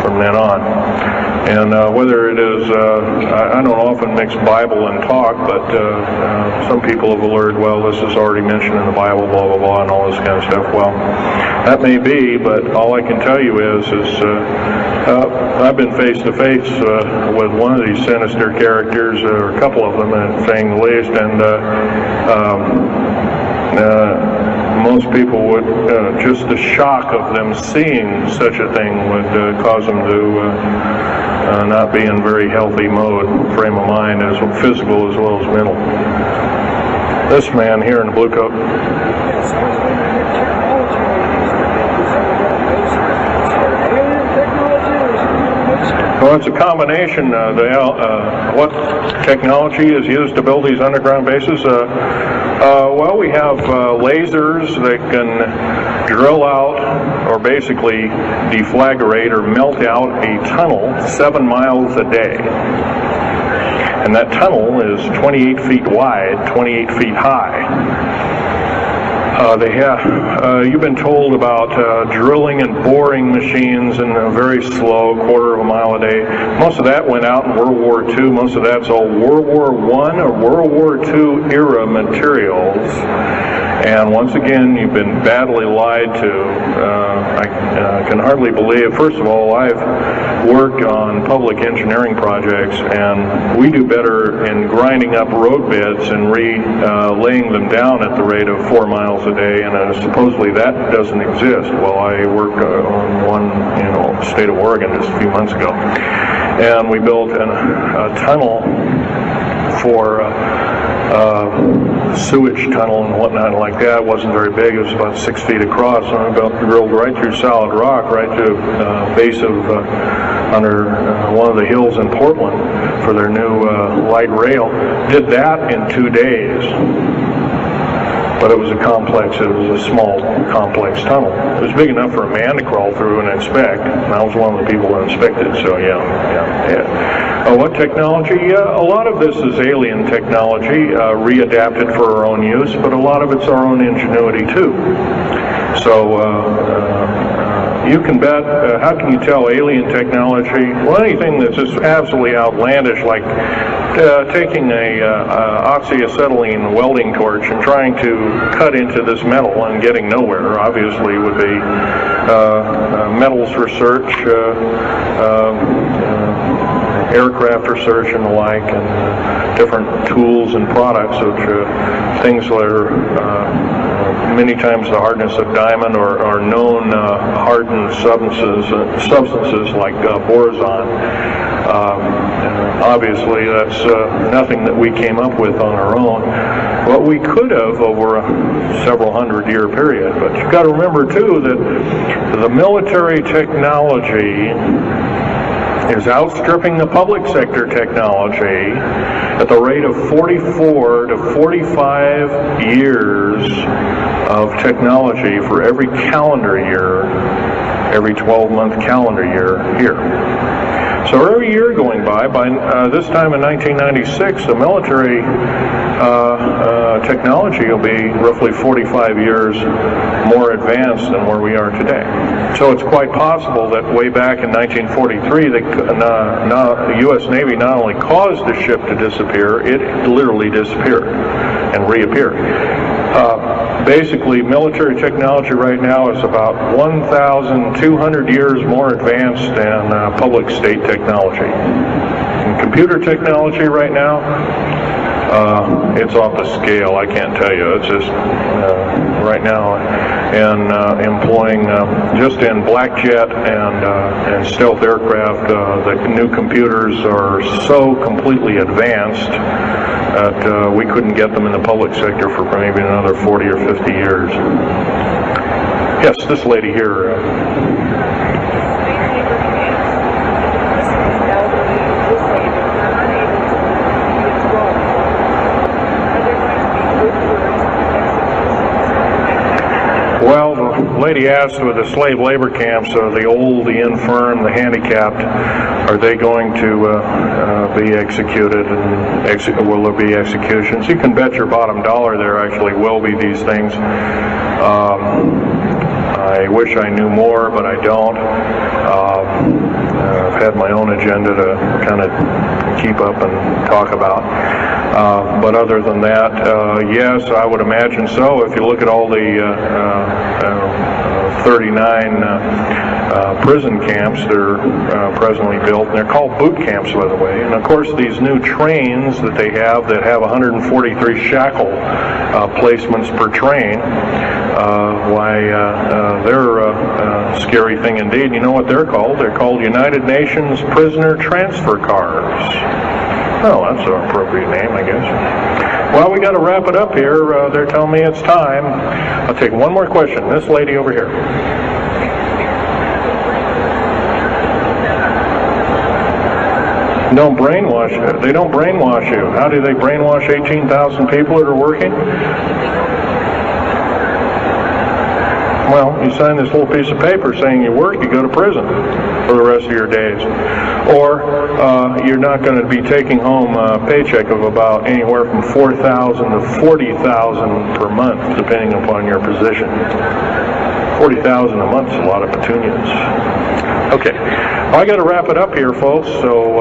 from then on. And whether it is, I don't often mix Bible and talk, but some people have alerted, well, this is already mentioned in the Bible, blah, blah, blah, and all this kind of stuff. Well, that may be, but all I can tell you is I've been face to face with one of these sinister characters, or a couple of them, saying the least, and most people would, just the shock of them seeing such a thing would cause them to not be in very healthy mode, frame of mind, as physical as well as mental. This man here in the blue coat. Well, it's a combination. What technology is used to build these underground bases? Well, we have lasers that can drill out, or basically deflagrate or melt out a tunnel 7 miles a day. And that tunnel is 28 feet wide, 28 feet high. You've been told about drilling and boring machines in a very slow, quarter of a mile a day. Most of that went out in World War II. Most of that's all World War I or World War II era materials. And once again, you've been badly lied to. I can hardly believe, first of all, I've worked on public engineering projects, and we do better in grinding up road beds and laying them down at the rate of 4 miles a day, and supposedly that doesn't exist. Well, I worked on one in the state of Oregon just a few months ago, and we built a tunnel for sewage tunnel and whatnot like that. It wasn't very big. It was about 6 feet across, and I drilled right through solid rock, right to base of under one of the hills in Portland for their new light rail. Did that in 2 days. but it was a small, complex tunnel. It was big enough for a man to crawl through and inspect, and I was one of the people that inspected, so yeah. What technology? A lot of this is alien technology, readapted for our own use, but a lot of it's our own ingenuity too. So you can bet, how can you tell alien technology? Well, anything that's just absolutely outlandish, like taking a oxyacetylene welding torch and trying to cut into this metal and getting nowhere, obviously would be metals research, aircraft research and the like, and different tools and products, which things that are many times the hardness of diamond or known hardened substances like boron. Obviously, that's nothing that we came up with on our own. What we could have over a several hundred-year period. But you've got to remember, too, that the military technology is outstripping the public sector technology at the rate of 44 to 45 years of technology for every calendar year, every 12-month calendar year here. So every year going by this time in 1996, the military technology will be roughly 45 years more advanced than where we are today. So it's quite possible that way back in 1943, the U.S. Navy not only caused the ship to disappear, it literally disappeared and reappeared. Basically, military technology right now is about 1,200 years more advanced than public state technology. And computer technology right now, it's off the scale, I can't tell you. It's just right now, and employing just in black jet and stealth aircraft, the new computers are so completely advanced that we couldn't get them in the public sector for maybe another 40 or 50 years. Yes, this lady here. Well, the lady asked with the slave labor camps, the old, the infirm, the handicapped, are they going to be executed, and will there be executions? You can bet your bottom dollar there actually will be these things. I wish I knew more, but I don't. I've had my own agenda to kind of keep up and talk about. But other than that, yes, I would imagine so. If you look at all the 39 prison camps that are presently built, and they're called boot camps, by the way. And of course, these new trains that they have that have 143 shackle placements per train, they're a scary thing indeed. You know what they're called? They're called United Nations Prisoner Transfer Cars. Oh, that's an appropriate name, I guess. Well, we got to wrap it up here. They're telling me it's time. I'll take one more question. This lady over here. Don't brainwash you. They don't brainwash you. How do they brainwash 18,000 people that are working? Well, you sign this little piece of paper saying you work, you go to prison for the rest of your days. Or you're not going to be taking home a paycheck of about anywhere from $4,000 to $40,000 per month, depending upon your position. $40,000 a month is a lot of petunias. Okay, well, I got to wrap it up here, folks. So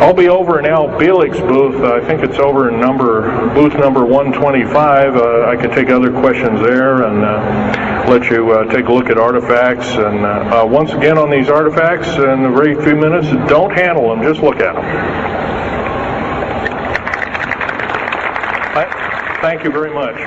I'll be over in Al Bielig's booth. I think it's over in booth number 125. I could take other questions there and let you take a look at artifacts. And once again, on these artifacts, in a very few minutes, don't handle them, just look at them. Thank you very much.